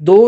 2